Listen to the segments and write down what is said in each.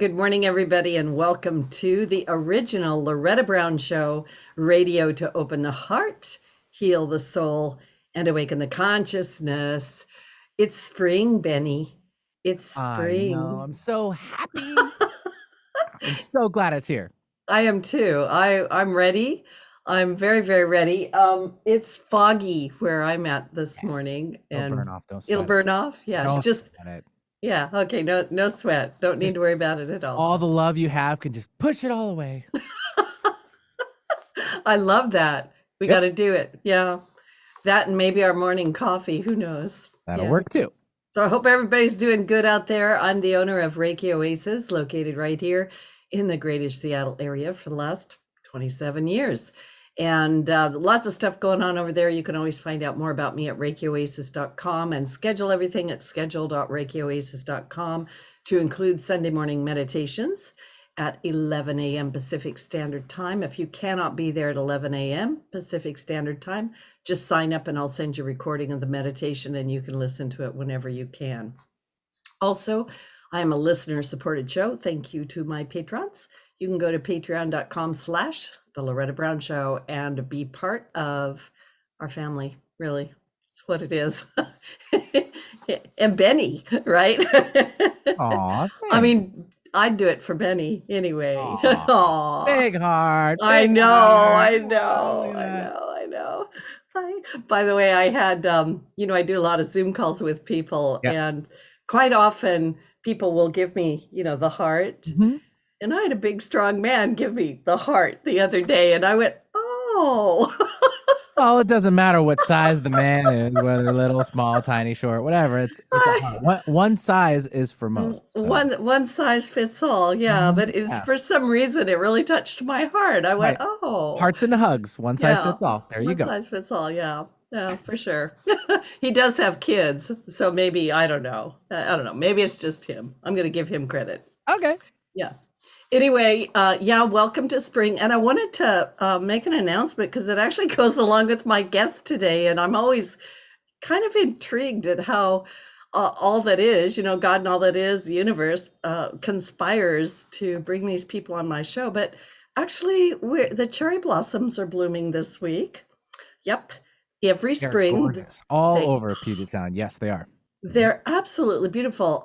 Good morning, everybody, and welcome to the original Loretta Brown Show, radio to open the heart, heal the soul, and awaken the consciousness. It's spring, Benny. It's I know. spring. I'm so happy. I'm so glad it's here. I am too. I'm ready. I'm very, very ready. It's foggy where I'm at this morning, It'll burn and off. Don't it'll sweat it. burn off. Yeah, it's Don't just sweat it. okay. No sweat. Don't need Just to worry about it at all. all the love you have can just push it all away. I love that. We got Yep. to do it. Yeah. That and maybe our morning coffee. Who knows? That'll Yeah. work too. So I hope everybody's doing good out there. I'm the owner of Reiki Oasis, located right here in the greater Seattle area for the last 27 years. And lots of stuff going on over there. You can always find out more about me at reikioasis.com and schedule everything at schedule.reikioasis.com to include Sunday morning meditations at 11 a.m. Pacific Standard Time. If you cannot be there at 11 a.m. Pacific Standard Time, just sign up and I'll send you a recording of the meditation and you can listen to it whenever you can. Also, I am a listener supported show. Thank you to my patrons. You can go to patreon.com/The Loretta Brown Show and be part of our family. Really, it's what it is. And Benny, right? Aw, I thanks. mean, I'd do it for Benny anyway. Aw. Aw. Big heart. I Big know, heart. I Oh, look know, at I that. know, I know. By the way, I had, I do a lot of Zoom calls with people, Yes. and quite often people will give me, the heart. hmm And I had a big, strong man give me the heart the other day, and I went, oh. Well, it doesn't matter what size the man is, whether little, small, tiny, short, whatever. It's a heart. One size is for most. So One size fits all, yeah. But it's yeah. for some reason it really touched my heart. I went, Right. oh. Hearts into hugs. One size Yeah, fits all. There you one go. size fits all. Yeah, yeah, for sure. He does have kids, so maybe I don't know. I don't know. Maybe it's just him. I'm going to give him credit. Okay. Yeah. Anyway, yeah, welcome to spring. And I wanted to make an announcement because it actually goes along with my guest today. And I'm always kind of intrigued at how all that is, God and all that is, the universe conspires to bring these people on my show. But actually, the cherry blossoms are blooming this week. Yep. Every They're spring, gorgeous. All they over Puget Sound. Yes, they are. Mhm. they're absolutely beautiful.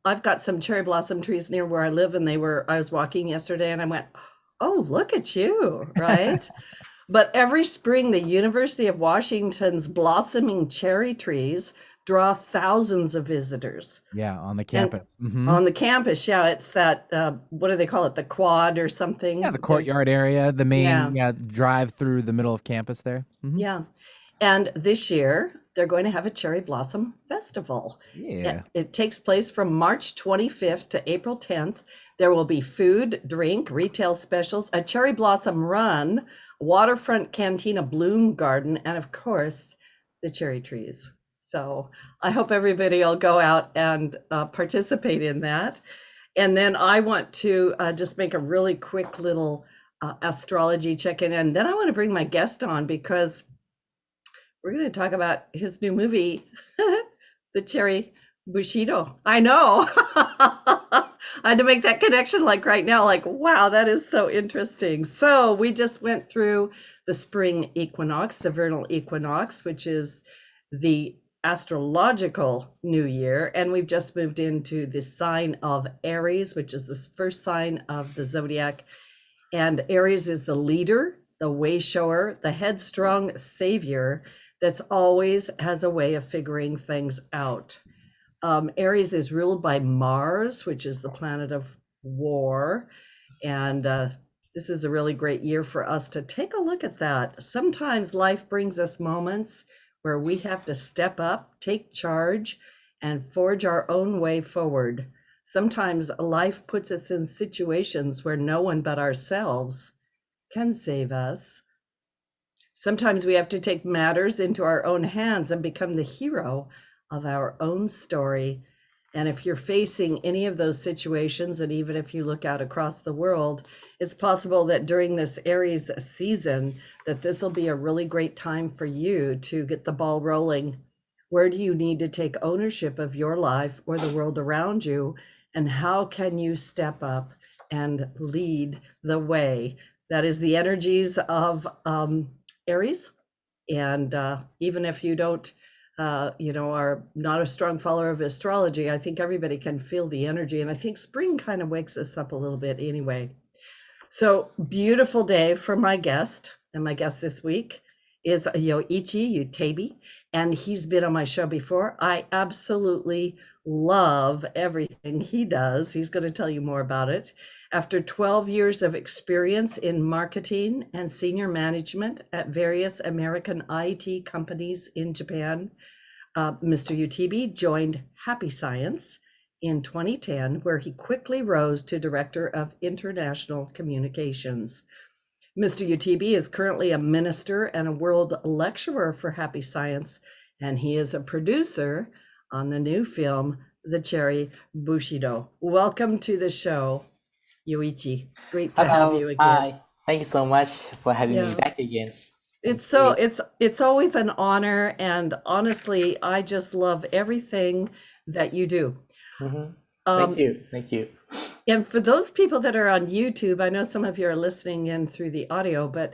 I've got some cherry blossom trees near where I live, and I was walking yesterday and I went, oh, look at you, right? But every spring, the University of Washington's blossoming cherry trees draw thousands of visitors. Yeah, on the And campus. hmm on the campus, yeah, it's that, what do they call it? The quad or Yeah, the something. courtyard area, the Yeah, main drive through the middle of campus there. yeah. And this year, they're going to have a cherry blossom festival. Yeah. It takes place from March 25th to April 10th. There will be food, drink, retail specials, a cherry blossom run, waterfront cantina bloom garden, and of course, the cherry trees. So I hope everybody will go out and participate in that. And then I want to just make a really quick little astrology check-in. And then I want to bring my guest on because we're going to talk about his new movie, The Cherry Bushido. I know. I had to make that connection like right now, like, wow, that is so interesting. So we just went through the spring equinox, the vernal equinox, which is the astrological new year. And we've just moved into the sign of Aries, which is the first sign of the zodiac. And Aries is the leader, the way shower, the headstrong savior that's always has a way of figuring things out. Aries is ruled by Mars, which is the planet of war. And this is a really great year for us to take a look at that. Sometimes life brings us moments where we have to step up, take charge, and forge our own way forward. Sometimes life puts us in situations where no one but ourselves can save us. Sometimes we have to take matters into our own hands and become the hero of our own story. And if you're facing any of those situations, and even if you look out across the world, it's possible that during this Aries season, that this will be a really great time for you to get the ball rolling. Where do you need to take ownership of your life or the world around you and how can you step up and lead the way. That is the energies of Aries. And even if you don't, are not a strong follower of astrology, I think everybody can feel the energy. And I think spring kind of wakes us up a little bit anyway. So beautiful day for my guest. And my guest this week is Yoichi Utabe. And he's been on my show before. I absolutely love everything he does. He's going to tell you more about it. After 12 years of experience in marketing and senior management at various American IT companies in Japan, Mr. Utabe joined Happy Science in 2010, where he quickly rose to Director of International Communications. Mr. Utabe is currently a minister and a world lecturer for Happy Science, and he is a producer on the new film, The Cherry Bushido. Welcome to the show, Yoichi. Great to have you Hello, again. hi. Thank you so much for having me Yeah. back again. It's always an honor, and honestly, I just love everything that you do. Thank you. Thank you. And for those people that are on YouTube, I know some of you are listening in through the audio, but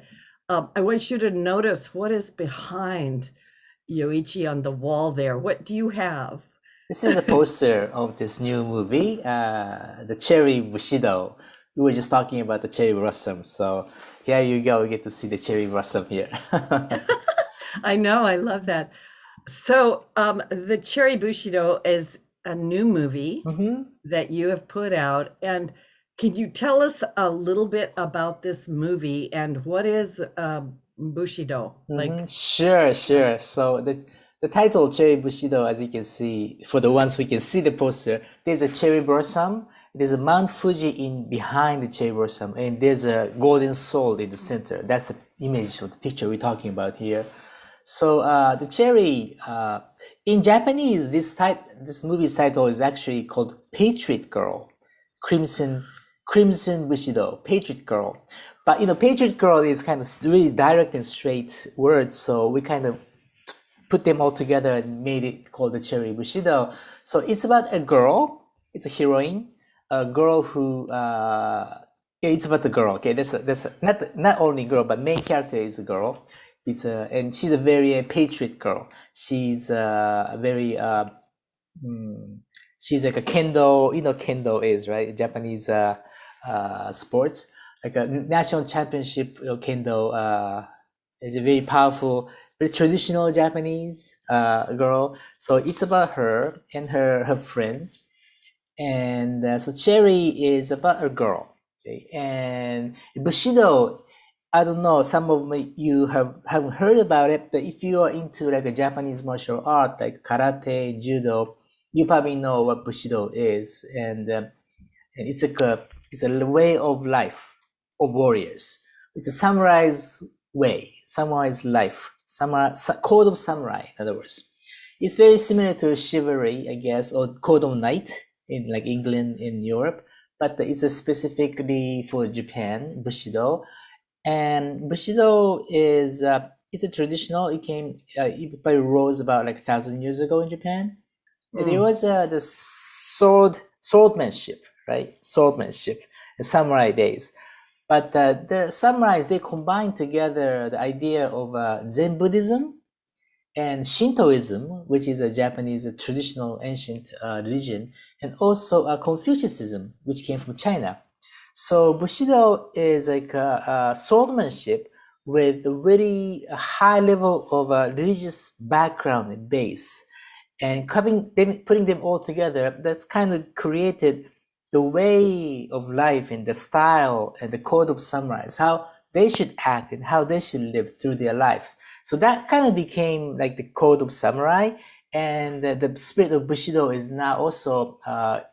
I want you to notice what is behind Yoichi on the wall there. What do you have? This is the poster of this new movie, the Cherry Bushido. We were just talking about the cherry blossom, so here you go. You get to see the cherry blossom here. I know, I love that. So, the Cherry Bushido is a new movie that you have put out, and can you tell us a little bit about this movie and what is Bushido? Like, Sure. So the title Cherry Bushido, as you can see, for the ones who can see the poster, there's a cherry blossom. There's a Mount Fuji in behind the cherry blossom, and there's a golden sword in the center. That's the image of the picture we're talking about here. So the cherry, in Japanese, this movie's title is actually called Patriot Girl, Crimson Bushido, Patriot Girl. But Patriot Girl is kind of really direct and straight word, so we kind of put them all together and made it called the Cherry Bushido. So it's about a girl. It's a heroine, a girl who. It's about the girl. Okay, that's not only girl, but main character is a girl. And she's a very patriot girl. She's she's like a kendo. Kendo is right, Japanese sports, like a national championship. Kendo is a very powerful, very traditional Japanese girl. So it's about her and her friends, and so Cherry is about a girl. Okay? And Bushido, I don't know, some of you haven't heard about it, but if you are into like a Japanese martial art like karate, judo, you probably know what Bushido is, and it's a way of life of warriors. It's a samurai's way, samurai's life, code of samurai. In other words, it's very similar to chivalry, I guess, or code of knight in like England, in Europe, but it's specifically for Japan, Bushido. And Bushido is it's a traditional. It probably rose about like 1,000 years ago in Japan. There was the swordmanship, right? Swordmanship, the samurai days. But the samurais, they combined together the idea of Zen Buddhism and Shintoism, which is a Japanese traditional ancient religion, and also Confucianism, which came from China. So Bushido is like a swordmanship with a very high level of religious background and base, and putting them all together, that's kind of created the way of life and the style and the code of samurais, how they should act and how they should live through their lives. So that kind of became like the code of samurai, and the spirit of Bushido is now also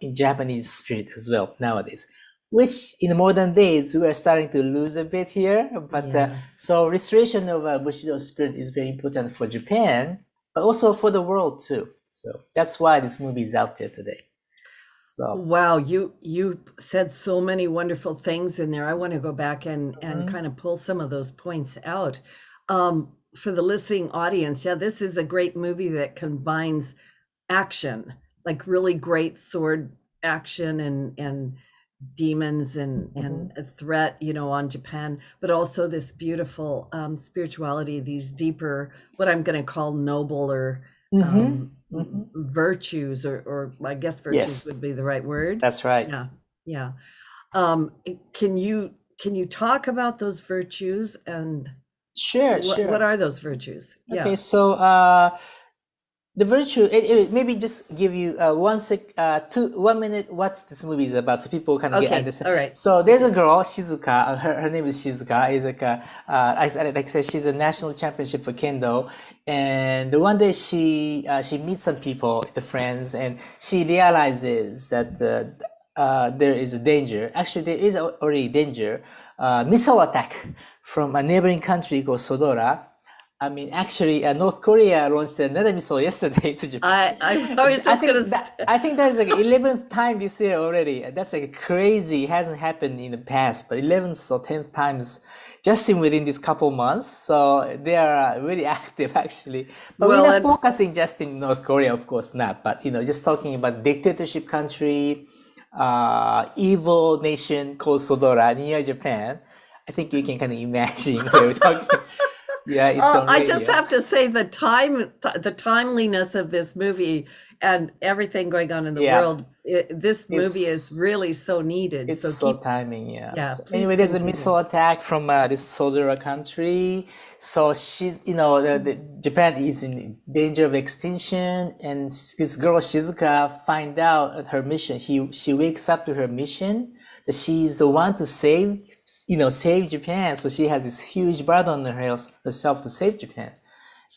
in Japanese spirit as well nowadays, which in the modern days we are starting to lose a bit here. But so restoration of Bushido spirit is very important for Japan, but also for the world too. So that's why this movie is out there today. So wow, you said so many wonderful things in there. I want to go back and kind of pull some of those points out. For the listening audience, this is a great movie that combines action, like really great sword action and demons and a threat, on Japan, but also this beautiful spirituality, these deeper, what I'm going to call nobler virtues, or I guess virtues Yes, would be the right word. that's right. Yeah, yeah. Can you talk about those virtues and Sure, what are those virtues? Okay, Yeah. so the virtue, maybe just give you 1 minute what's this movie is about, so people kind of get Okay. understand. All right. So there's a girl, Shizuka. Her name is Shizuka. Is like like I said, she's a national championship for kendo. And one day she meets some people, the friends, and she realizes that there is a danger. Actually, there is already danger. Missile attack from a neighboring country called Sodora. I mean, actually, North Korea launched another missile yesterday to Japan. I was just gonna. I think that is like 11th time this year already. That's like crazy. It hasn't happened in the past, but 11th or 10th times just within this couple months. So they are very active actually. But we're not focusing just in North Korea, of course not. But just talking about dictatorship country, evil nation called Sodora near Japan. I think you can kind of imagine where we're talking. Yeah, it's I just have to say the timeliness of this movie and everything going on in the world. This movie is really so needed. It's so timing, yeah. Yeah. So anyway, there's a missile attack from this Sodora country. So she's, Japan is in danger of extinction, and this girl Shizuka find out at her mission. She wakes up to her mission that she's the one to save Japan. So she has this huge burden on herself to save Japan.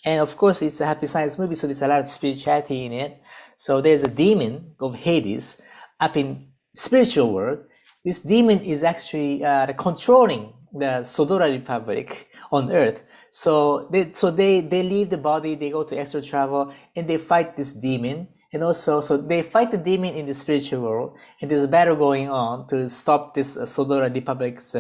And of course, it's a happy science movie, so there's a lot of spirituality in it. So there's a demon of Hades up in spiritual world. This demon is actually controlling the Sodora Republic on Earth. So they leave the body, they go to extra travel, and they fight this demon. And also, so they fight the demon in the spiritual world, and there's a battle going on to stop this Sodora Republic's,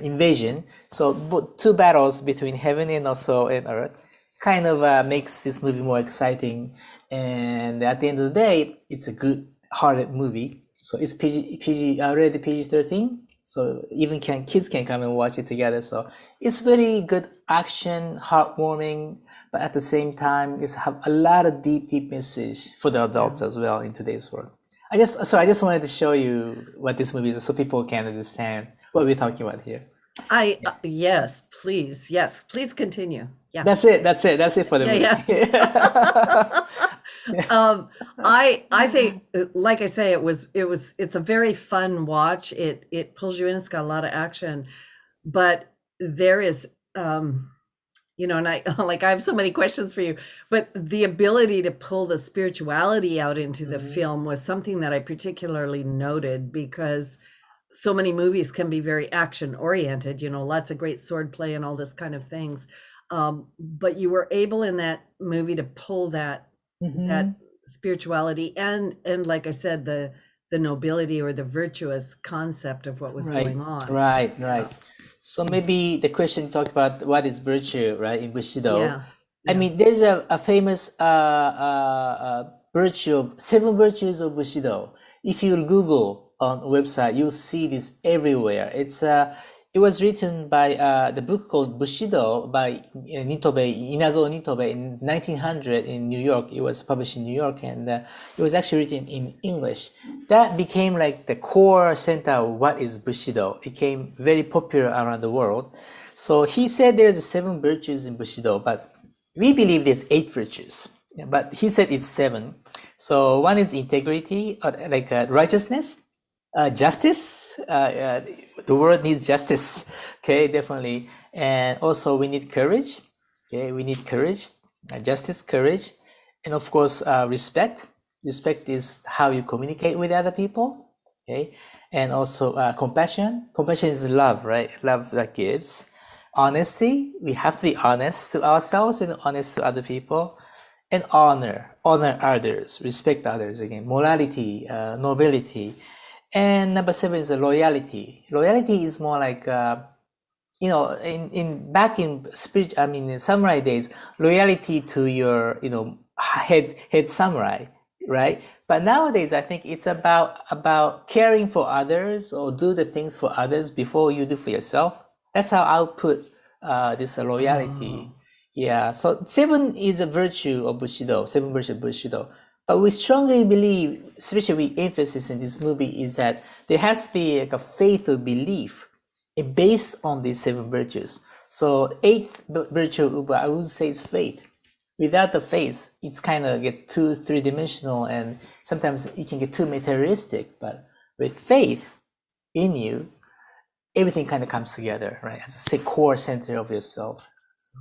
invasion. So two battles between heaven and also in earth kind of makes this movie more exciting. And at the end of the day, it's a good-hearted movie. So it's PG already PG-13. So even kids can come and watch it together. So it's very good action, heartwarming, but at the same time, it's have a lot of deep message for the adults as well in today's world. I just wanted to show you what this movie is so people can understand what we're talking about here. Yes, please continue. Yeah. That's it for the movie. Yeah. I think, like I say, it's a very fun watch. It pulls you in. It's got a lot of action, but there is, and I have so many questions for you, but the ability to pull the spirituality out into the film was something that I particularly noted, because so many movies can be very action oriented, lots of great sword play and all this kind of things. But you were able in that movie to pull that spirituality and like I said, the nobility or the virtuous concept of what was going on. Right. So maybe the question you talked about, what is virtue, right, in Bushido? Yeah. I mean, there's a famous virtue, 7 virtues of Bushido. If you Google on a website, you'll see this everywhere. It was written by the book called Bushido by Inazo Nitobe in 1900 in New York. It was published in New York, and it was actually written in English. That became like the core center of what is Bushido. It became very popular around the world. So he said there's 7 virtues in Bushido, but we believe there's 8 virtues. But he said it's 7. So one is integrity, or like righteousness. Justice, the world needs justice, okay, definitely. And also we need courage, okay, we need courage, justice, courage, and of course respect. Respect is how you communicate with other people, okay. And also compassion is love, right? Love that gives. Honesty, we have to be honest to ourselves and honest to other people. And honor others, respect others, again, morality, nobility. And number 7 is loyalty. Loyalty is more like, back in spirit, in samurai days, loyalty to your, head samurai. right? But nowadays, I think it's about caring for others or do the things for others before you do for yourself. That's how I'll put this loyalty. Yeah. So 7 is a virtue of Bushido, 7 virtue of Bushido. But we strongly believe, especially with emphasis in this movie, is that there has to be like a faith or belief based on these 7 virtues. So 8th virtue, I would say, is faith. Without the faith, it's kind of gets too 3-dimensional, and sometimes it can get too materialistic. But with faith in you, everything kind of comes together, right? As a core center of yourself. So.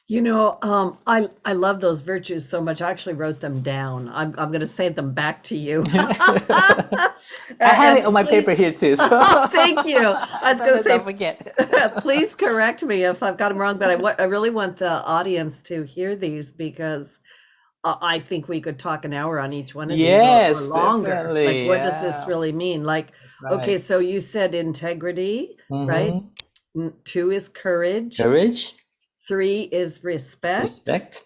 You know, I love those virtues so much. I actually wrote them down. I'm going to say them back to you. I have it on my paper here too. So thank you. I was going to say, don't forget. please correct me if I've got them wrong. But I really want the audience to hear these because I think we could talk an hour on each one of Yes, these or longer. definitely. Like, what does this really mean? Like, Right. okay, so you said integrity, right? 2 is courage. Courage, 3 is respect. respect,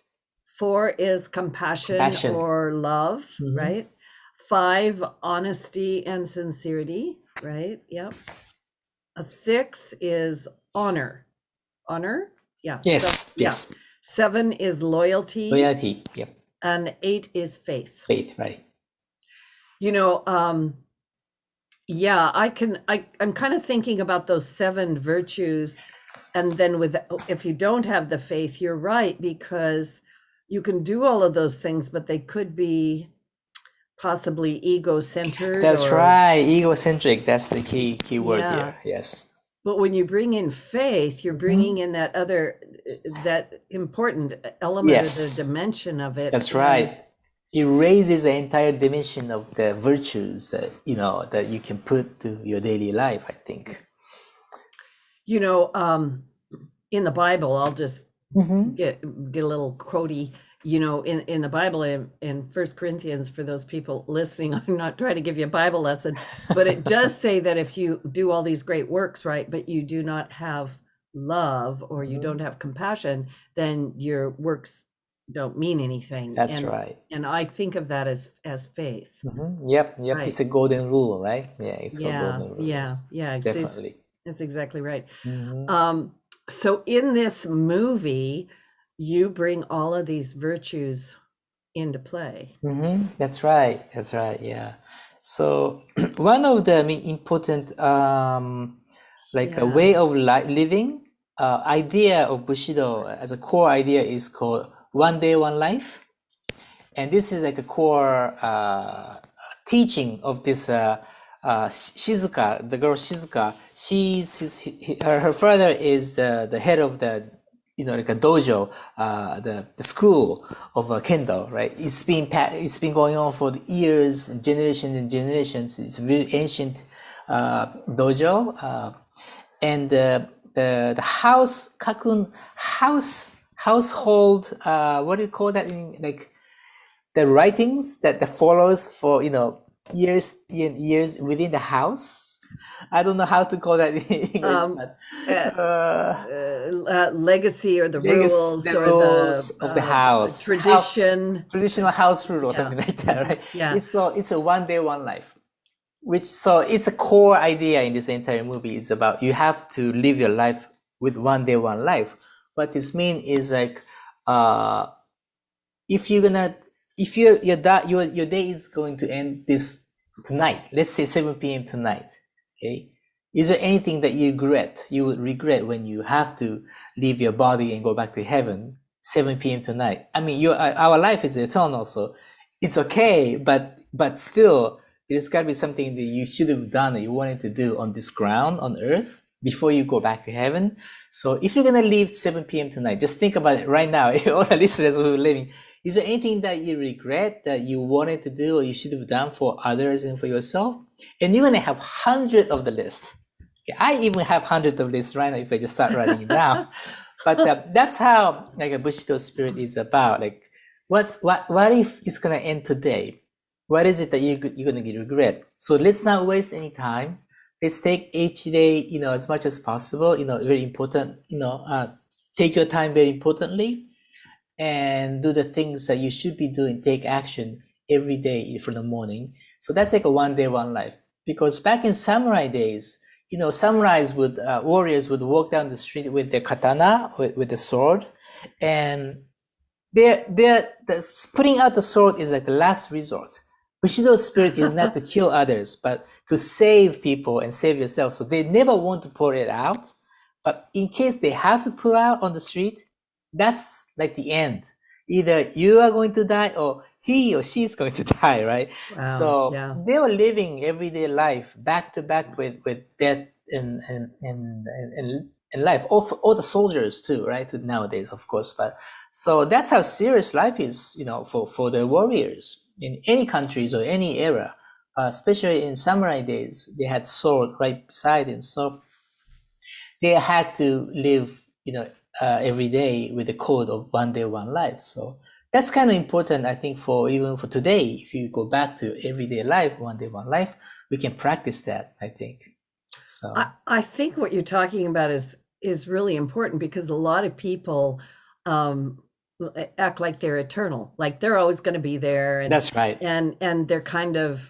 4 is compassion. Or love, right? 5, honesty and sincerity, right? Yep. 6 is honor. Honor? Yeah. yes, So, yeah. yes, 7 is loyalty. loyalty, yep, And 8 is faith. faith, right? You know, yeah, I'm kind of thinking about those 7 virtues. And then if you don't have the faith, you're right, because you can do all of those things, but they could be possibly ego-centered. That's right, egocentric. That's the key word Yeah. here. Yes. But when you bring in faith, you're bringing in that important element Yes. of the dimension of it. That's And right. It raises the entire dimension of the virtues that that you can put to your daily life, I think. You know, in the Bible, I'll just get a little quotey. You know, in the Bible, in 1 Corinthians, for those people listening, I'm not trying to give you a Bible lesson, but it does say that if you do all these great works, right, but you do not have love or you don't have compassion, then your works don't mean anything. That's right. And I think of that as faith. Yep. Right. It's a golden rule, right? Yeah, it's called Yeah, golden rule. yeah, Yes, yeah. definitely. That's exactly right. So in this movie, you bring all of these virtues into play. That's right. Yeah. So one of the important a way of living idea of Bushido as a core idea is called one day, one life. And this is like a core teaching of this Shizuka, the girl Shizuka. Her father is the head of the like a dojo, the school of kendo, right? It's been going on for years, generations and generations. It's a very ancient dojo, and the household. What do you call that in like? The writings that follows for years and years within the house. I don't know how to call that in English, but legacy or the rules of the house, traditional house rule or something like that, right? Yeah. It's a one day, one life, it's a core idea in this entire movie. It's about you have to live your life with one day, one life. What this means is like if your day is going to end this tonight, let's say 7 p.m. tonight, okay? Is there anything that you would regret when you have to leave your body and go back to heaven 7 p.m. tonight? I mean, our life is eternal, so it's okay, but still, there's got to be something that you should have done that you wanted to do on this ground, on earth, before you go back to heaven. So if you're going to leave 7 p.m. tonight, just think about it right now, all the listeners who are living. Is there anything that you regret that you wanted to do or you should have done for others and for yourself? And you're going to have hundreds of the list. Okay, I even have hundreds of lists right now if I just start writing it down. But that's how like a Bushido spirit is about. Like, what if it's going to end today? What is it that you're going to regret? So let's not waste any time. Let's take each day, as much as possible, very important, take your time very importantly, and do the things that you should be doing, take action every day for the morning. So that's like a one day, one life. Because back in samurai days, samurais would warriors would walk down the street with their katana, with the sword, and putting out the sword is like the last resort. Bushido's spirit is not to kill others, but to save people and save yourself. So they never want to pour it out. But in case they have to pull out on the street, that's like the end. Either you are going to die or he or she's going to die, right? Wow, so yeah. they were living everyday life back to back with death and life. All the soldiers too, right? Nowadays, of course. But so that's how serious life is, for the warriors in any countries or any era. Especially in samurai days, they had sword right beside him. So they had to live, every day with the code of one day, one life. So that's kind of important, I think, even for today. If you go back to everyday life, one day, one life, we can practice that, I think. So I think what you're talking about is really important, because a lot of people act like they're eternal, like they're always going to be there, and that's right. And they're kind of,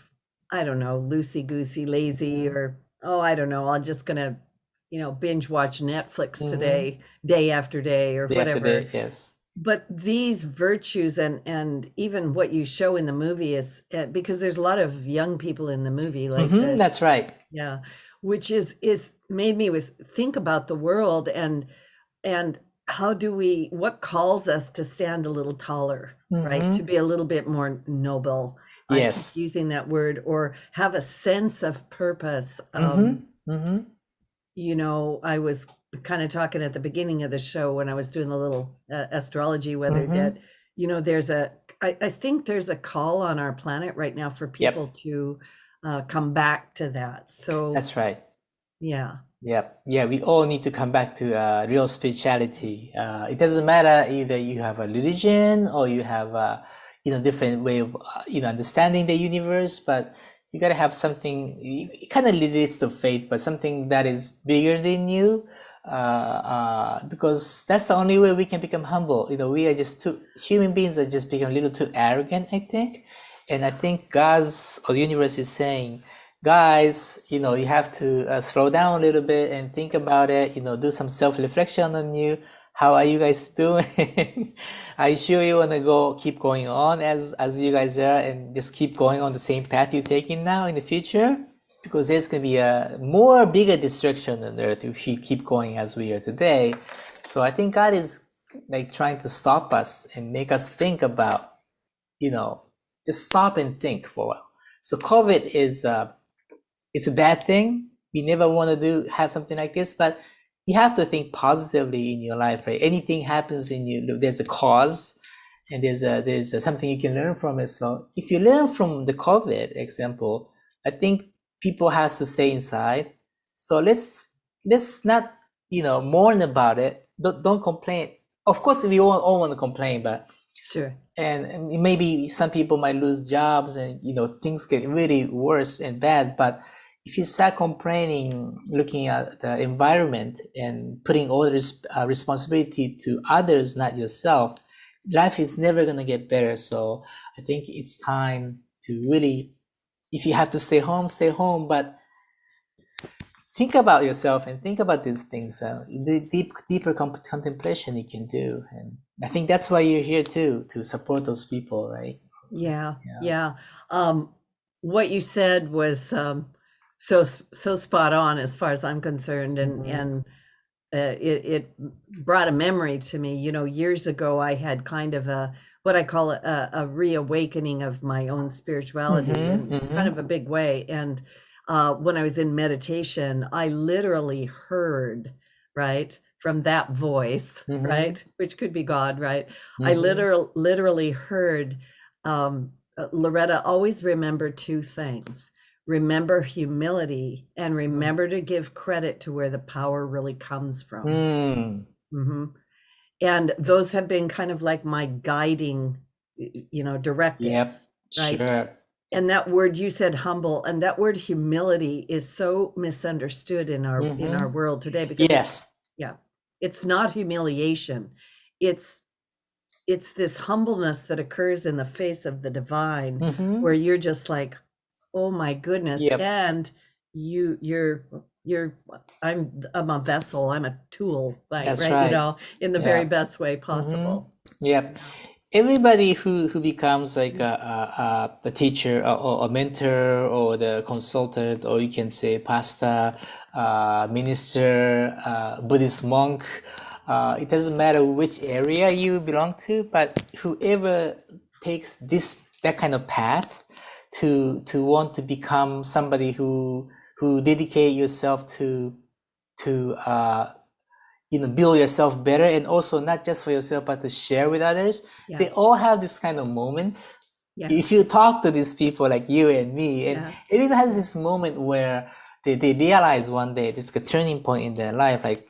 I don't know, loosey goosey, lazy, or I don't know, I'm just gonna binge watch Netflix today, day after day, or Day after whatever. day, yes. But these virtues and even what you show in the movie is, because there's a lot of young people in the movie, like that's right. Yeah, which is made me think about the world, and what calls us to stand a little taller, right? To be a little bit more noble. Yes. I keep using that word, or have a sense of purpose. I was kind of talking at the beginning of the show when I was doing a little astrology weather that, I think there's a call on our planet right now for people to come back to that. So that's right. Yeah. Yeah, we all need to come back to real spirituality. It doesn't matter either you have a religion or you have a different way of understanding the universe, but you got to have something. It kind of relates to faith, but something that is bigger than you, because that's the only way we can become humble. We are just human beings are just become a little too arrogant, I think. And I think God's or the universe is saying, guys, you have to slow down a little bit and think about it, do some self-reflection on you. How are you guys doing? Are you sure you want to keep going on as you guys are, and just keep going on the same path you're taking now in the future? Because there's going to be a more bigger destruction on earth if we keep going as we are today. So I think God is like trying to stop us and make us think about, just stop and think for a while. So COVID is it's a bad thing. We never want to have something like this, but you have to think positively in your life, right? Anything happens in you, there's a cause, and there's something you can learn from it. So if you learn from the COVID example, I think people has to stay inside. So let's not mourn about it. Don't complain. Of course, we all want to complain, but sure. And maybe some people might lose jobs, and things get really worse and bad. But if you start complaining, looking at the environment and putting all the responsibility to others, not yourself, life is never going to get better. So I think it's time to really, if you have to stay home, but think about yourself and think about these things. The deeper contemplation you can do. And I think that's why you're here too, to support those people, right? Yeah. What you said was so spot on as far as I'm concerned, and it brought a memory to me. Years ago, I had kind of what I call a reawakening of my own spirituality in kind of a big way. And when I was in meditation, I literally heard, right, from that voice, right, which could be God, right? I literally heard, Loretta, always remember two things. Remember humility, and remember to give credit to where the power really comes from. And those have been kind of like my guiding, directives, right? Sure. And that word you said, humble, and that word humility is so misunderstood in our world today, because yes, it's not humiliation. It's it's this humbleness that occurs in the face of the divine, Mm-hmm. where you're just like, oh my goodness. Yep. And you're I'm a vessel, I'm a tool, like, That's right, right. you know, in the Yeah. very best way possible. Yep. Everybody who becomes like a teacher or a mentor or the consultant, or you can say pastor, minister, Buddhist monk, it doesn't matter which area you belong to, but whoever takes that kind of path to want to become somebody who dedicate yourself to build yourself better, and also not just for yourself but to share with others. Yeah. They all have this kind of moment. Yeah. If you talk to these people like you and me, and Yeah. everyone has this moment where they realize one day it's a turning point in their life, like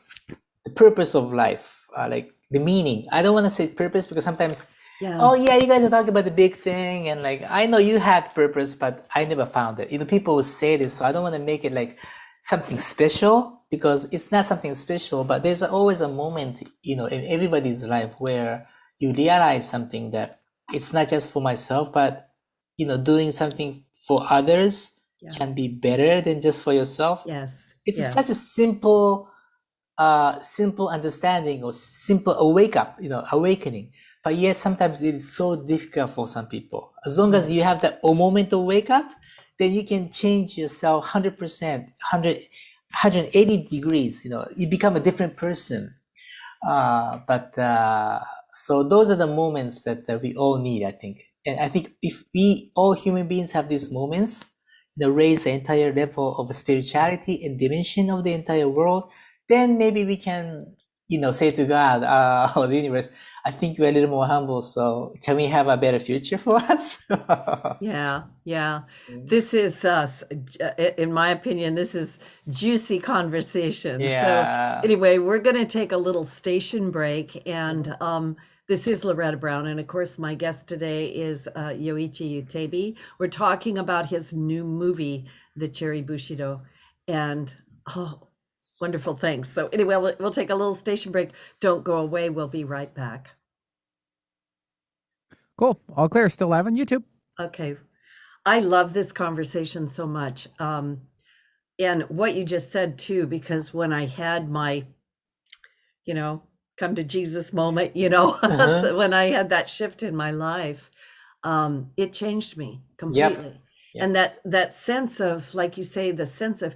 the purpose of life, like the meaning. I don't want to say purpose because sometimes, oh yeah, you guys are talking about the big thing, and like I know you had purpose, but I never found it. People will say this, so I don't want to make it like something special, because it's not something special. But there's always a moment, in everybody's life where you realize something, that it's not just for myself, but doing something for others can be better than just for yourself. Yes. It's such a simple understanding, or simple awakening, but yet sometimes it is so difficult for some people. As long as you have that moment to wake up, then you can change yourself 100%, 180 degrees. You become a different person. So those are the moments that we all need, I think. And I think if we all human beings have these moments, raise the entire level of spirituality and dimension of the entire world, then maybe we can, say to God, or the universe, I think you're a little more humble, so can we have a better future for us? Yeah. This is, in my opinion, this is juicy conversation. Yeah. So anyway, we're going to take a little station break, and this is Loretta Brown, and of course my guest today is Yoichi Utebi. We're talking about his new movie, The Cherry Bushido, and wonderful, thanks. So anyway, we'll take a little station break. Don't go away. We'll be right back. Cool. All clear. Still live on YouTube. Okay. I love this conversation so much. And what you just said too, because when I had my, come to Jesus moment, when I had that shift in my life, it changed me completely. Yep. And that sense of, like you say, the sense of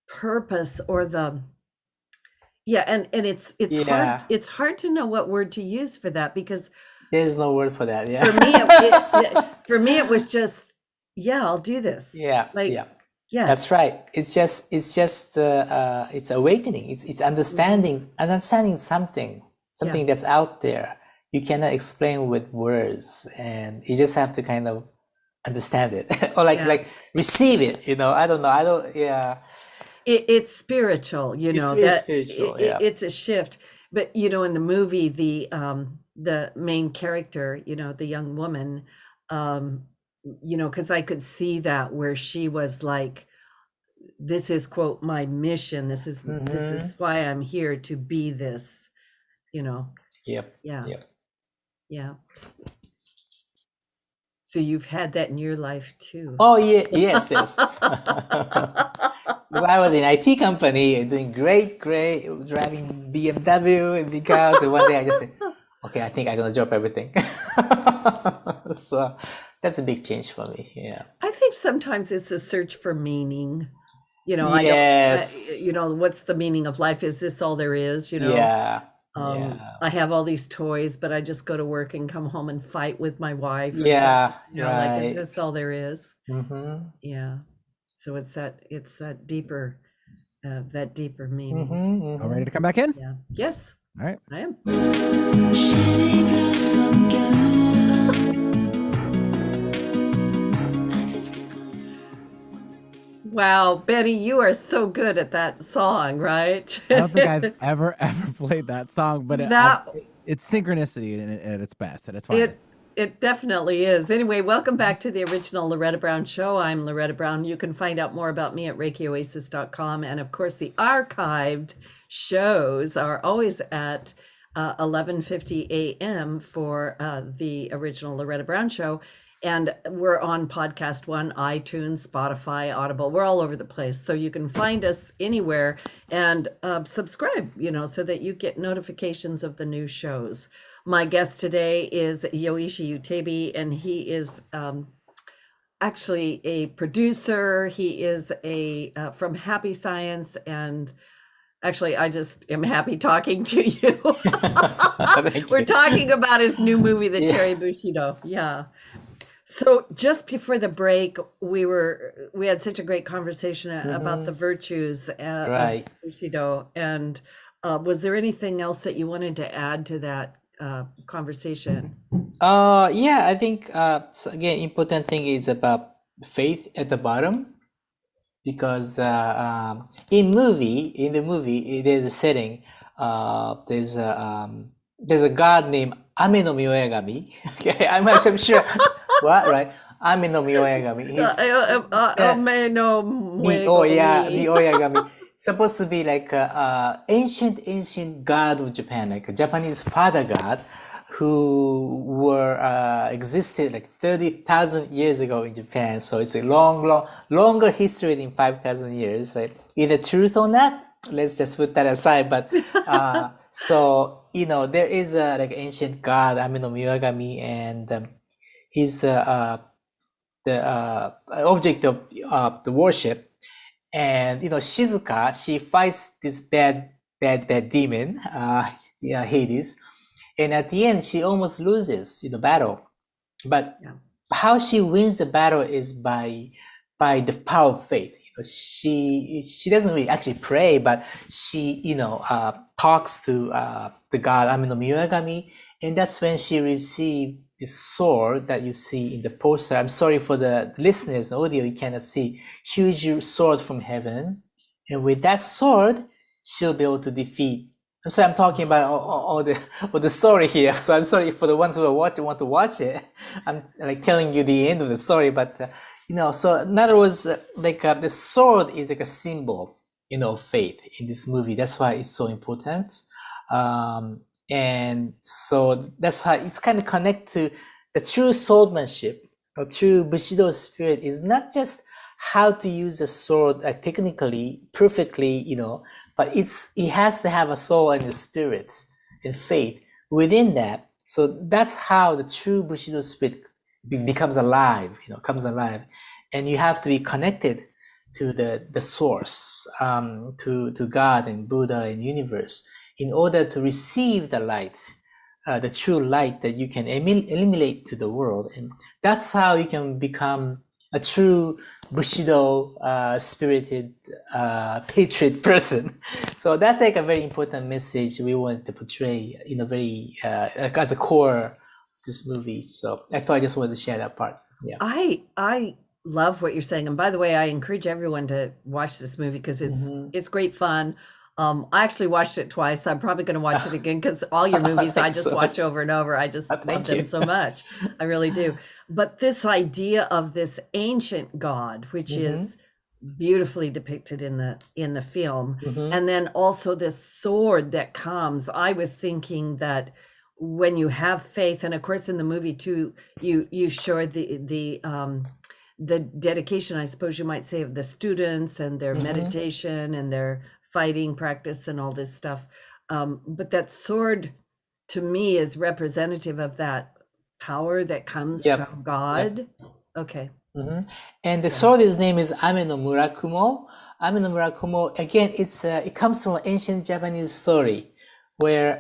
purpose, or and it's hard. It's hard to know what word to use for that, because there's no word for that. Yeah. For me, it was just, I'll do this. Yeah. Like, yeah. That's right. It's just it's awakening. It's understanding, something that's out there. You cannot explain with words, and you just have to kind of understand it, or like receive it. I don't know. It's spiritual. It's really spiritual. It's a shift. But in the movie, the main character, the young woman, because I could see that, where she was like, this is, quote, my mission. This is why I'm here, to be this, Yep. Yeah. So you've had that in your life too. Oh yeah, yes. Because I was in IT company doing great, driving BMW and big cars, and one day I just said, okay, I think I'm gonna drop everything. So that's a big change for me. Yeah. I think sometimes it's a search for meaning. Yes. What's the meaning of life? Is this all there is? Yeah. I have all these toys, but I just go to work and come home and fight with my wife. Yeah. Like, is this all there is? Mm-hmm. Yeah. So it's that deeper meaning. Mm-hmm. All ready to come back in? Yeah. Yes. All right. I am. Wow, Betty, you are so good at that song, right? I don't think I've ever played that song, but it's synchronicity at its best, and it's fine. It definitely is. Anyway, welcome back to the original Loretta Brown Show. I'm Loretta Brown. You can find out more about me at ReikiOasis.com. And of course, the archived shows are always at 11:50 a.m. for the original Loretta Brown show. And we're on Podcast One, iTunes, Spotify, Audible. We're all over the place. So you can find us anywhere and subscribe, so that you get notifications of the new shows. My guest today is Yoichi Utebi, and he is actually a producer. He is from Happy Science, and actually, I just am happy talking to you. We're talking about his new movie, The Cherry Bushido. Yeah. So just before the break, we had such a great conversation about the virtues of Bushido. And was there anything else that you wanted to add to that conversation? Yeah, I think so again, important thing is about faith at the bottom, because in the movie there's a setting, there's a god named Ame no Mioyagami. Okay, I'm sure what, right? Ame no Mioyagami. Ame no Mioyagami. Supposed to be like a ancient god of Japan, like a Japanese father god, who were existed like 30,000 years ago in Japan. So it's a longer history than 5,000 years, right? Either truth or not, let's just put that aside. But so there is a like ancient god, Ame no Miyagami, and he's the object of the worship. And Shizuka, she fights this bad demon, Hades. And at the end, she almost loses the battle. But how she wins the battle is by the power of faith. She doesn't really actually pray, but she talks to the god Ame no Miyagami, and that's when she received this sword that you see in the poster. I'm sorry for the listeners, the audio, you cannot see. Huge sword from heaven, and with that sword, she'll be able to defeat. I'm sorry, I'm talking about all the story here. So I'm sorry for the ones who want to watch it. I'm like telling you the end of the story, but so in other words, the sword is like a symbol, of faith in this movie. That's why it's so important. And so that's how it's kind of connected to the true swordsmanship or true Bushido spirit is not just how to use a sword technically, perfectly, but it has to have a soul and a spirit and faith within that. So that's how the true Bushido spirit becomes alive, comes alive. And you have to be connected to the source, to God and Buddha and universe, in order to receive the light, the true light that you can illuminate to the world. And that's how you can become a true Bushido spirited patriot person. So that's like a very important message we want to portray in a very as a core of this movie. So I thought I just wanted to share that part. Yeah, I love what you're saying, and by the way, I encourage everyone to watch this movie because it's great fun. I actually watched it twice. I'm probably going to watch it again because all your movies I just watch over and over. I just love them so much. I really do. But this idea of this ancient god, which is beautifully depicted in the film, and then also this sword that comes. I was thinking that when you have faith, and of course in the movie too, you show the dedication, I suppose you might say, of the students and their meditation and their fighting practice and all this stuff. But that sword to me is representative of that power that comes from God. Okay. And the sword's name is Ame no Murakumo. Ame no Murakumo, again, it comes from an ancient Japanese story where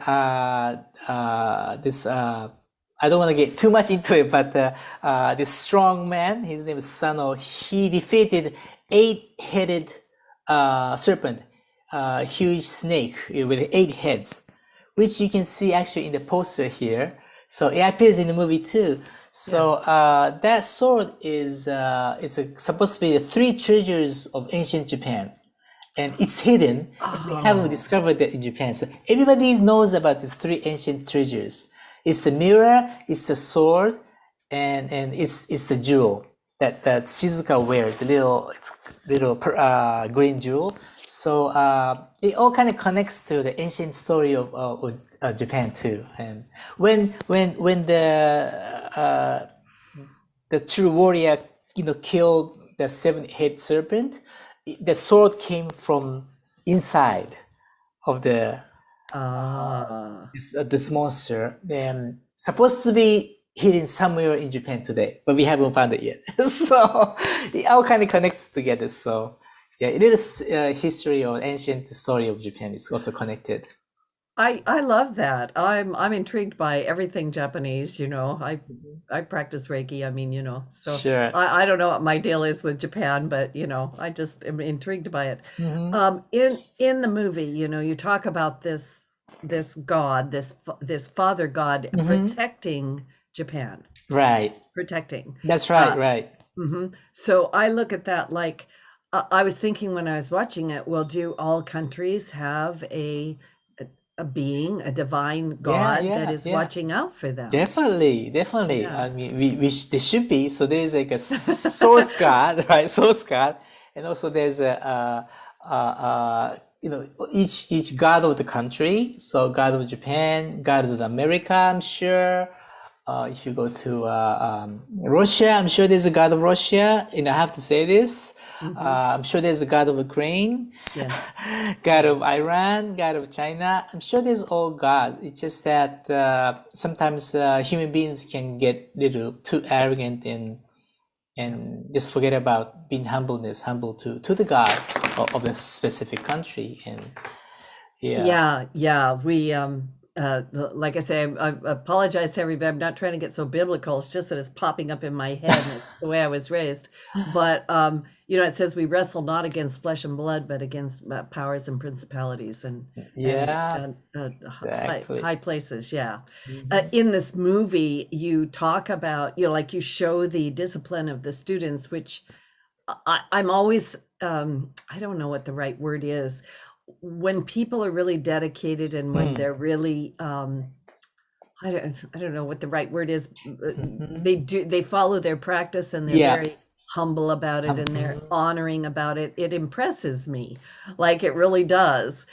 this I don't want to get too much into it, but this strong man, his name is Sano, he defeated 8-headed serpent, huge snake with 8 heads, which you can see actually in the poster here. So it appears in the movie too. So that sword is supposed to be the 3 treasures of ancient Japan, and it's hidden. And they haven't discovered that in Japan. So everybody knows about these 3 ancient treasures. It's the mirror, it's the sword, and it's the jewel. that Shizuka wears, little green jewel. So it all kind of connects to the ancient story of Japan too. And when the true warrior, killed the seven-head serpent, the sword came from inside of the this monster, and supposed to be hidden somewhere in Japan today, but we haven't found it yet. So it all kind of connects together. So yeah, it is history or ancient story of Japan is also connected. I love that. I'm intrigued by everything Japanese, I practice Reiki. I mean, so Sure. I don't know what my deal is with Japan, but I just am intrigued by it. Mm-hmm. In the movie, you talk about this god, this father god protecting Japan, Right. protecting. That's right. Right. So I look at that like I was thinking when I was watching it, well, do all countries have a being, a divine God that is watching out for them? Definitely. Yeah. I mean, there should be. So there is like a source God, right? Source God, and also there's each God of the country. So God of Japan, God of America, I'm sure. If you go to Russia, I'm sure there's a God of Russia, and I have to say this. I'm sure there's a God of Ukraine, God of Iran, God of China. I'm sure there's all God. It's just that sometimes human beings can get a little too arrogant and just forget about being humble to the God of the specific country. And we like I say, I apologize to everybody. I'm not trying to get so biblical. It's just that it's popping up in my head, and it's the way I was raised. But it says we wrestle not against flesh and blood, but against powers and principalities and exactly. high places. Yeah. In this movie, you talk about like you show the discipline of the students, which I'm always I don't know what the right word is. When people are really dedicated and when they're really I don't know what the right word is. They follow their practice and they're very humble about it and they're honoring about it. It impresses me, like it really does.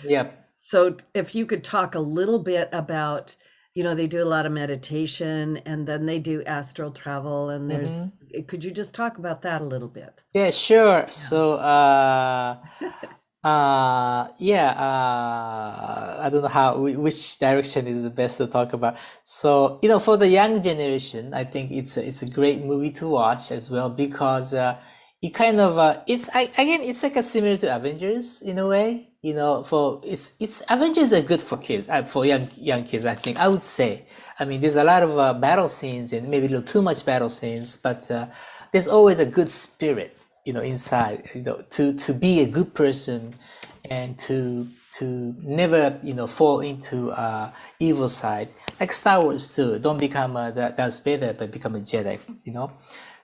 So if you could talk a little bit about, they do a lot of meditation and then they do astral travel and could you just talk about that a little bit? Yeah, sure. So I don't know which direction is the best to talk about. So for the young generation, I think it's a great movie to watch as well, because it kind of it's like a similar to Avengers in a way. For it's Avengers are good for kids, for young kids. I think I would say. I mean, there's a lot of battle scenes and maybe a little too much battle scenes, but there's always a good spirit inside, to be a good person and to never fall into evil side, like Star Wars too. Don't become Darth Vader, but become a Jedi.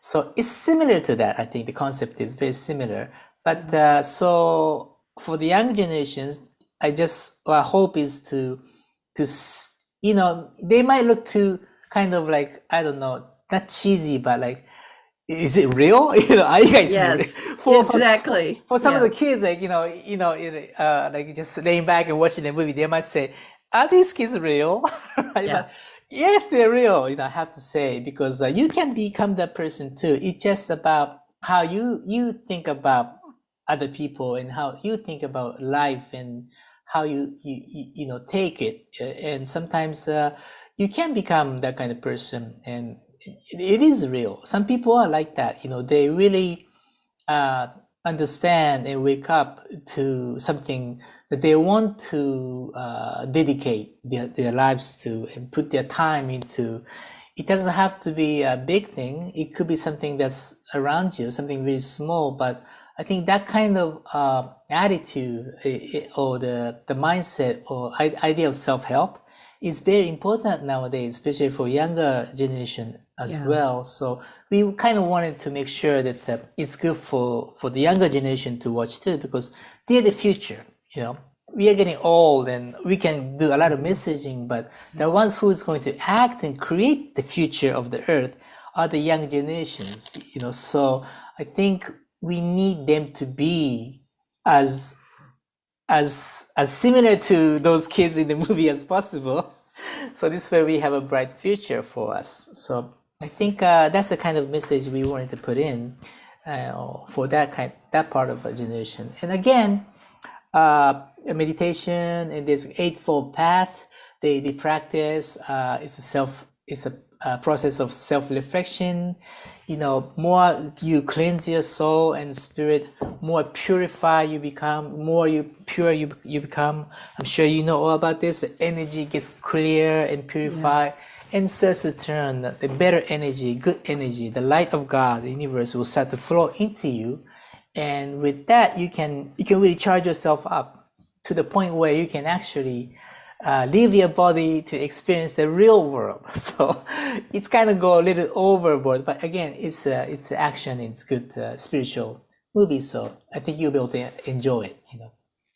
So it's similar to that. I think the concept is very similar. But so for the young generations, I just hope is to they might look to kind of like, I don't know, not cheesy, but like, is it real? Are you guys exactly. For some of the kids, like like just laying back and watching the movie, they might say, "Are these kids real?" Right? But yes, they're real. I have to say, because you can become that person too. It's just about how you think about other people and how you think about life and how you take it. And sometimes you can become that kind of person, and it is real. Some people are like that. They really understand and wake up to something that they want to dedicate their lives to and put their time into. It doesn't have to be a big thing. It could be something that's around you, something very small. But I think that kind of attitude or the mindset or idea of self-help is very important nowadays, especially for younger generation as well. So we kind of wanted to make sure that it's good for the younger generation to watch too, because they're the future. We are getting old and we can do a lot of messaging, but the ones who is going to act and create the future of the earth are the young generations, so I think we need them to be as similar to those kids in the movie as possible. So this way we have a bright future for us. So I think that's the kind of message we wanted to put in for that part of a generation. And again, meditation and this eightfold path they practice. It's a process of self-reflection. More you cleanse your soul and spirit, more purified you become, more pure you become. I'm sure you know all about this. The energy gets clear and purified, and starts to turn the better energy, good energy, the light of God, the universe will start to flow into you. And with that, you can really charge yourself up to the point where you can actually leave your body to experience the real world. So it's kind of go a little overboard, but again, it's action. It's good spiritual movie. So I think you'll be able to enjoy it.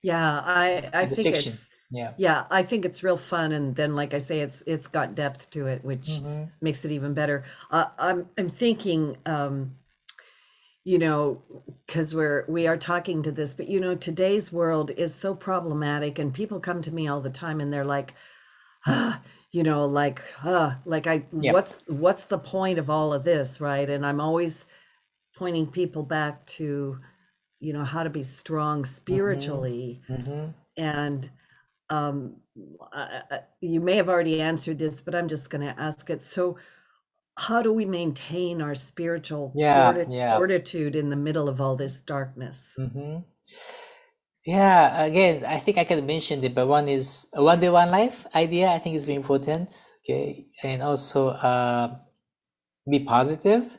Yeah, I It's a think fiction. yeah, I think it's real fun, and then like I say, it's got depth to it, which makes it even better. I'm thinking, because we are talking to this, but today's world is so problematic, and people come to me all the time, and they're like, what's the point of all of this, right? And I'm always pointing people back to, how to be strong spiritually, and you may have already answered this, but I'm just going to ask it. So how do we maintain our spiritual fortitude in the middle of all this darkness? Yeah, again, I think I can mention it, but one is a one day, one life idea. I think is very important. Okay. And also be positive.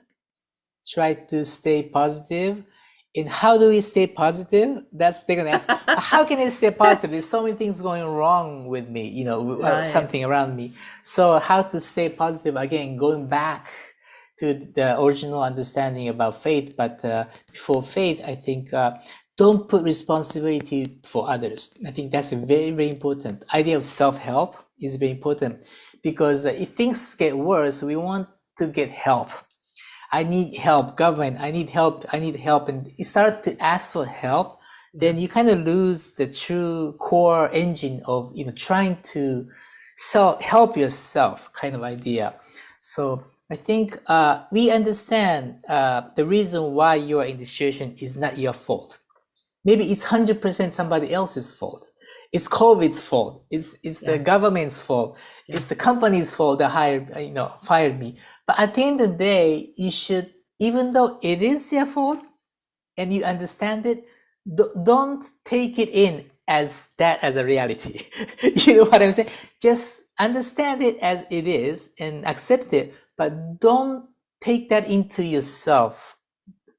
Try to stay positive. And how do we stay positive? That's they're gonna ask. How can I stay positive? There's so many things going wrong with me, something around me. So how to stay positive? Again, going back to the original understanding about faith. But before faith, I think don't put responsibility for others. I think that's a very, very important idea of self-help is very important, because if things get worse, we want to get help. I need help, government, I need help. And you start to ask for help, then you kind of lose the true core engine of, trying to help yourself kind of idea. So I think we understand the reason why you are in this situation is not your fault. Maybe it's 100% somebody else's fault. It's COVID's fault. It's the government's fault. It's the company's fault that fired me. But at the end of the day, you should, even though it is their fault and you understand it, don't take it in as a reality. You know what I'm saying? Just understand it as it is and accept it, but don't take that into yourself.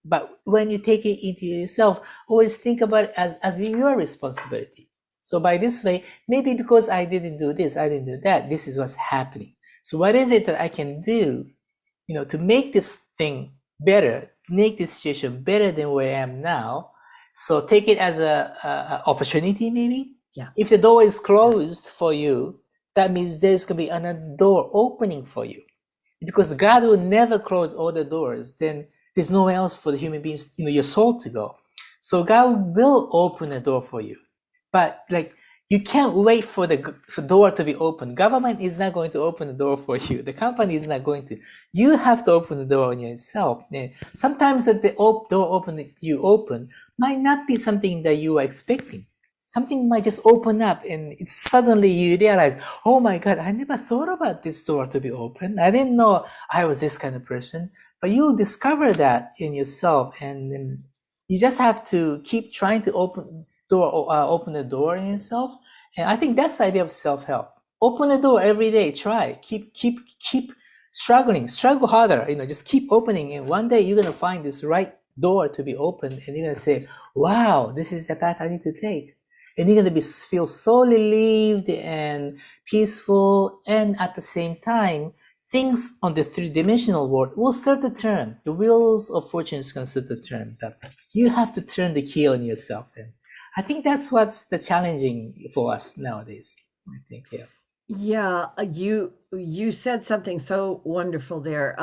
But when you take it into yourself, always think about it as your responsibility. So by this way, maybe because I didn't do this, I didn't do that, this is what's happening. So what is it that I can do, to make this thing better, make this situation better than where I am now? So take it as a opportunity, maybe. Yeah. If the door is closed for you, that means there's going to be another door opening for you. Because God will never close all the doors. Then there's nowhere else for the human beings, your soul to go. So God will open a door for you. But you can't wait for the door to be open. Government is not going to open the door for you. The company is not going to. You have to open the door on yourself. And sometimes the door you open might not be something that you are expecting. Something might just open up, and suddenly you realize, oh my God, I never thought about this door to be open. I didn't know I was this kind of person. But you discover that in yourself, and you just have to keep trying to open the door in yourself. And I think that's the idea of self-help. Open the door every day. Try. Keep struggling. Struggle harder. Just keep opening, and one day you're gonna find this right door to be opened, and you're gonna say, wow, this is the path I need to take. And you're going to feel so relieved and peaceful. And at the same time, things on the three-dimensional world will start to turn. The wheels of fortune is going to start to turn. But you have to turn the key on yourself. And I think that's what's the challenging for us nowadays. I think, Yeah, you said something so wonderful there.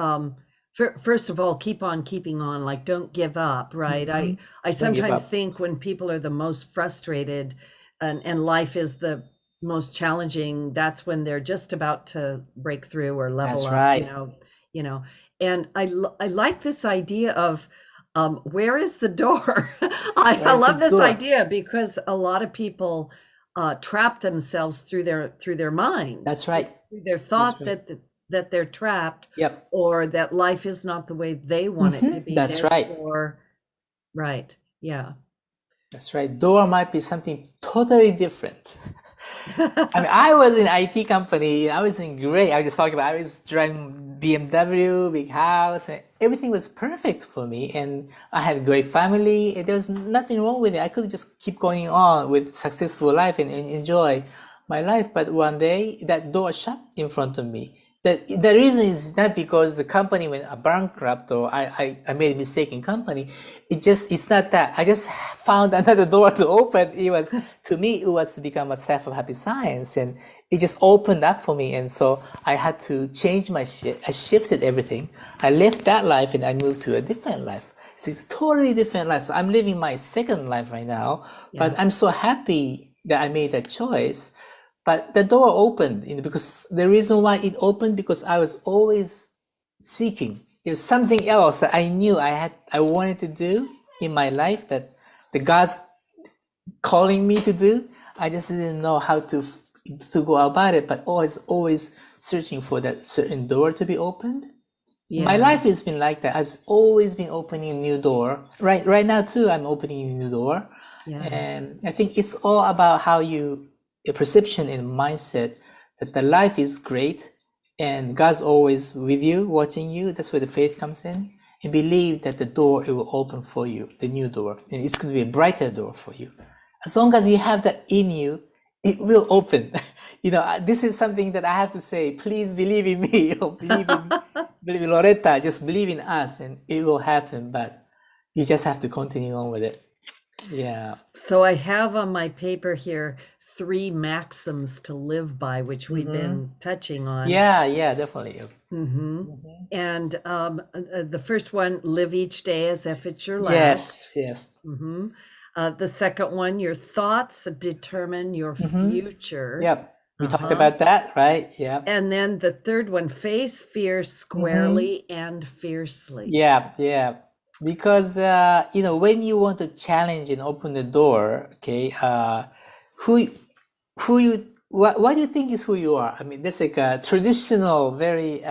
First of all, keep on keeping on, like don't give up, right? Mhm. I Don't give sometimes up. think when people are the most frustrated and life is the most challenging, that's when they're just about to break through or level That's up, right. you know. And I like this idea of where is the door? I Where's the love this door? idea because a lot of people trap themselves through their mind, That's through right. their That's thought right. that they're trapped Yep. or that life is not the way they want it to be. That's right. Therefore, right. Yeah. That's right. Door might be something totally different. I mean, I was in IT company. I was in great. I was just talking about. I was driving BMW, big house, and everything was perfect for me. And I had a great family. And there was nothing wrong with it. I could just keep going on with successful life and enjoy my life. But one day, that door shut in front of me. The reason is not because the company went bankrupt or I made a mistake in company. It's not that. I just found another door to open. It was, to me, it was to become a staff of happy science, and it just opened up for me. And so I had to change my shit. I shifted everything. I left that life and I moved to a different life. So it's a totally different life. So I'm living my second life right now, but Yeah. I'm so happy that I made that choice. But the door opened, because the reason why it opened, because I was always seeking. There's something else that I knew I wanted to do in my life, that the God's calling me to do. I just didn't know how to go about it, but always searching for that certain door to be opened. My Yeah. life has been like that. I've always been opening a new door. Right now too, I'm opening a new door. Yeah. And I think it's all about how your perception and mindset that the life is great and God's always with you, watching you. That's where the faith comes in. And believe that the door, it will open for you, the new door. And it's going to be a brighter door for you. As long as you have that in you, it will open. This is something that I have to say. Please believe in me, or believe in Loretta. Just believe in us, and it will happen. But you just have to continue on with it. Yeah. So I have on my paper here 3 maxims to live by, which we've been touching on. Yeah, definitely. And the first one, live each day as if it's your last. Yes. The second one, your thoughts determine your future. Yep. We talked about that, right? Yeah. And then the third one, face fear squarely and fiercely. Yeah. Because when you want to challenge and open the door, okay, what do you think is who you are? I mean, that's like a traditional, very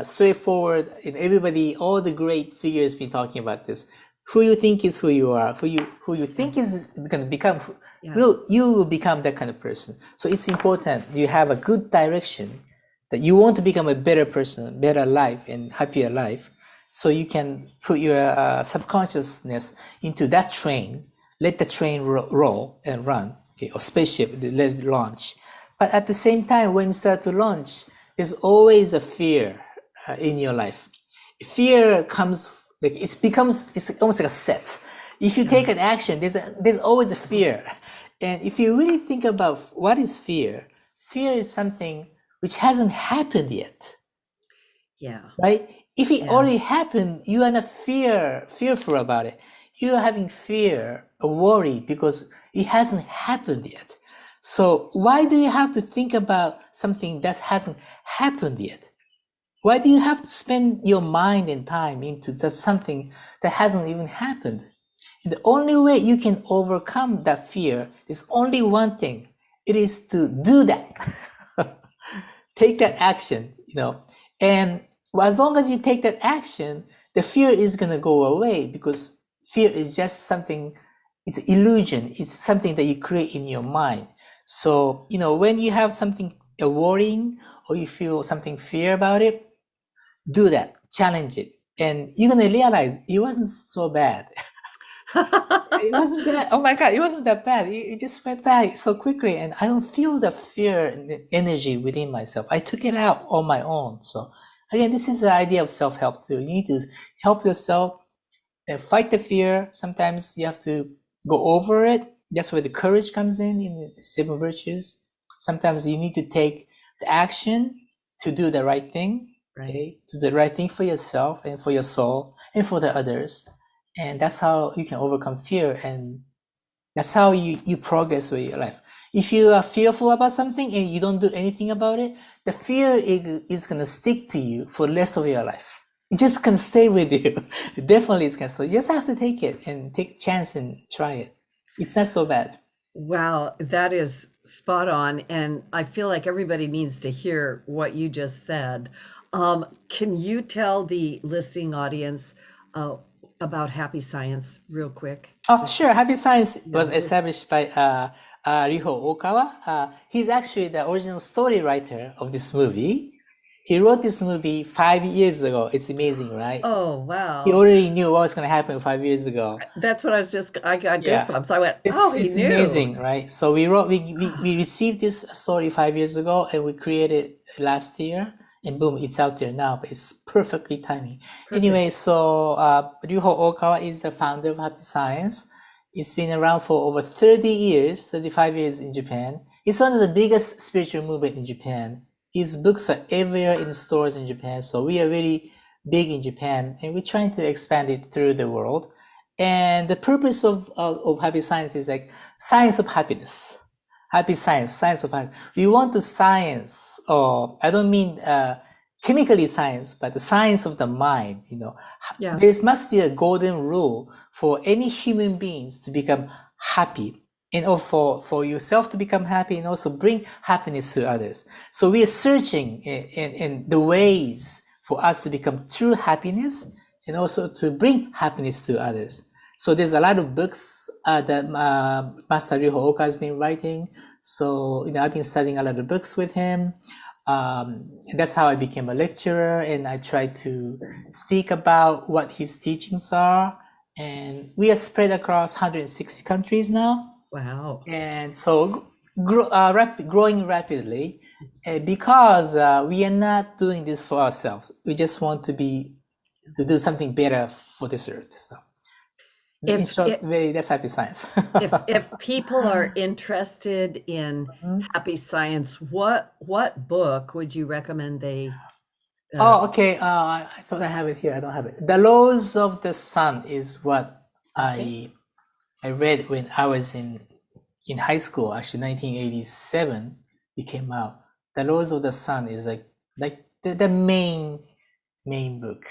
straightforward, and everybody, all the great figures been talking about this. Who you think is who you are, who you think is going to become, you will become that kind of person. So it's important you have a good direction, that you want to become a better person, better life, and happier life. So you can put your subconsciousness into that train, let the train roll and run, okay, or spaceship, let it launch. But at the same time, when you start to launch, there's always a fear in your life. Fear comes, it's almost like a set. If you take an action, there's always a fear. And if you really think about what is fear, fear is something which hasn't happened yet. Yeah. Right? If it already happened, you are not fearful about it. You are having fear or worry because it hasn't happened yet. So why do you have to think about something that hasn't happened yet? Why do you have to spend your mind and time into something that hasn't even happened? And the only way you can overcome that fear is only one thing. It is to do that. Take that action, and as long as you take that action, the fear is going to go away, because fear is just something, it's illusion. It's something that you create in your mind. So, when you have something worrying or you feel something fear about it, do that, challenge it. And you're going to realize it wasn't so bad. It wasn't bad. Oh my God, it wasn't that bad. It just went by so quickly, and I don't feel the fear and the energy within myself. I took it out on my own. So again, this is the idea of self-help too. You need to help yourself and fight the fear. Sometimes you have to go over it. That's where the courage comes in the 7 virtues. Sometimes you need to take the action to do the right thing. Right. Okay, do the right thing for yourself and for your soul and for the others, and that's how you can overcome fear, and that's how you progress with your life. If you are fearful about something and you don't do anything about it, the fear is gonna stick to you for the rest of your life. It's just gonna stay with you. Definitely, it's gonna. So you just have to take it and take a chance and try it. It's not so bad. Wow, that is spot on. And I feel like everybody needs to hear what you just said. Can you tell the listening audience uh, about Happy Science real quick? Oh, sure. Happy Science was Yeah. established by Riho Okawa. He's actually the original story writer of this movie. He wrote this movie 5 years ago. It's amazing, right? Oh, He wow. already knew what was going to happen 5 years ago. That's what I got Yeah. goosebumps. I went, It's oh, he it's knew. amazing, right? So we received this story 5 years ago, and we created it last year, and boom, it's out there now. But it's perfectly timing. Perfect. Anyway, so Ryuho Okawa is the founder of Happy Science. It's been around for over 30 years, 35 years in Japan. It's one of the biggest spiritual movement in Japan. His books are everywhere in stores in Japan, so we are really big in Japan, and we're trying to expand it through the world. And the purpose of Happy Science is like science of happiness. Happy science, science of happiness. We want to science, or I don't mean chemically science, but the science of the mind. You know, Yeah. there must be a golden rule for any human beings to become happy, and also for yourself to become happy, and also bring happiness to others. So we are searching in the ways for us to become true happiness, and also to bring happiness to others. So there's a lot of books that Master Ryoho Oka has been writing. So I've been studying a lot of books with him. And that's how I became a lecturer, and I try to speak about what his teachings are. And we are spread across 160 countries now. Wow. And so growing rapidly, because we are not doing this for ourselves. We just want to do something better for this earth. So in short, that's Happy Science. if people are interested in Happy Science, what book would you recommend they? Okay. I thought I have it here. I don't have it. The Laws of the Sun is what I read when I was in high school. Actually, 1987 it came out. The Laws of the Sun is like the main book.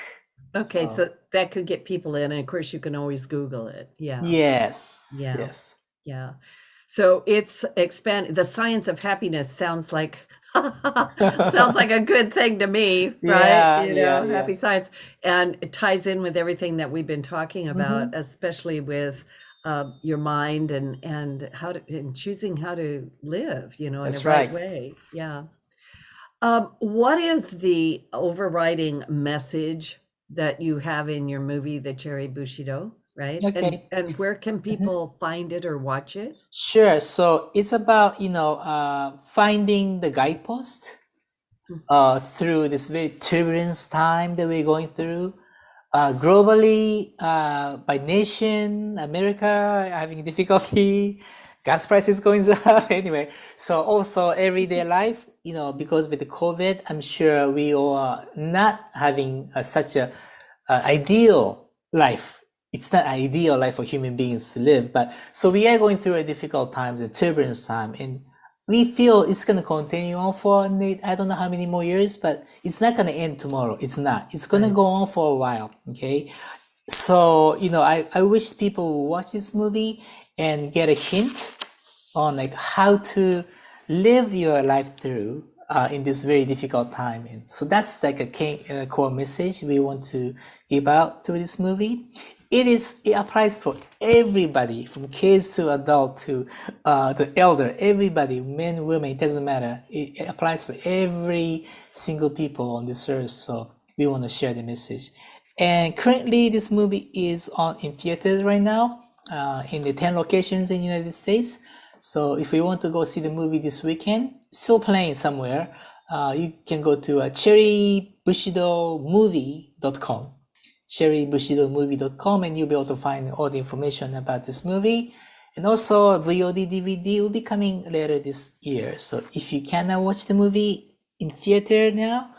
Okay, so that could get people in, and of course you can always Google it. Yeah. Yes. Yeah. Yes. Yeah. So it's the science of happiness sounds like a good thing to me, right? Yeah, Happy Science, and it ties in with everything that we've been talking about, especially with your mind and how to and choosing how to live, in That's a right right. way. Yeah. What is the overriding message that you have in your movie, The Cherry Bushido, right? Okay. And where can people find it or watch it? Sure. So it's about finding the guidepost through this very turbulence time that we're going through. Globally, by nation, America having difficulty, gas prices going up. Anyway, so also everyday life, because with the COVID, I'm sure we all are not having such a ideal life. It's not ideal life for human beings to live, but so we are going through a difficult times, a turbulence time, and we feel it's going to continue on for I don't know how many more years, but it's not going to end tomorrow. It's not. It's going to go on for a while. Okay. So, I wish people would watch this movie and get a hint on like how to live your life through in this very difficult time. And so that's like a core message we want to give out through this movie. It applies for everybody, from kids to adult to the elder, everybody, men, women, it doesn't matter. It applies for every single people on this earth. So we want to share the message. And currently this movie is in theaters right now, in the 10 locations in the United States. So if you want to go see the movie this weekend, still playing somewhere, you can go to cherrybushidomovie.com. cherrybushidomovie.com, and you'll be able to find all the information about this movie. And also VOD DVD will be coming later this year. So if you cannot watch the movie in theater now,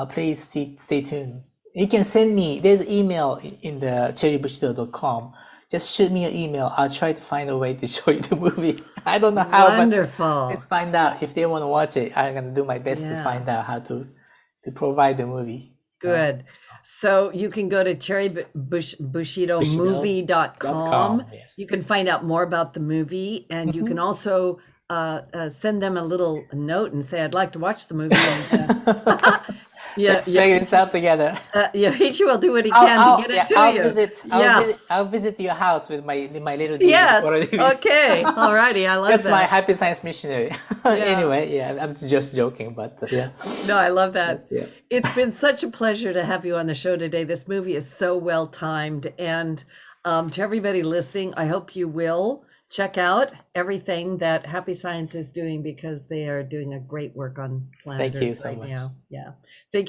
please stay tuned. You can send me, there's email in the cherrybushido.com. Just shoot me an email. I'll try to find a way to show you the movie. I don't know how, Wonderful. but let's find out. If they want to watch it, I'm going to do my best to find out how to provide the movie. Good. So you can go to cherrybushidomovie.com. Yes. You can find out more about the movie, and you can also send them a little note and say, I'd like to watch the movie. And, Let's figure this out together. Yoichi will do what he can to get it to you. I'll visit your house with my little Yes. Okay. All righty. I love That's that. my happy science missionary. Anyway, I'm just joking, but yeah. No, I love that. Yes, It's been such a pleasure to have you on the show today. This movie is so well timed. And to everybody listening, I hope you will check out everything that Happy Science is doing, because they are doing a great work on planet Thank you Earth so right much. now. Yeah. Thank you.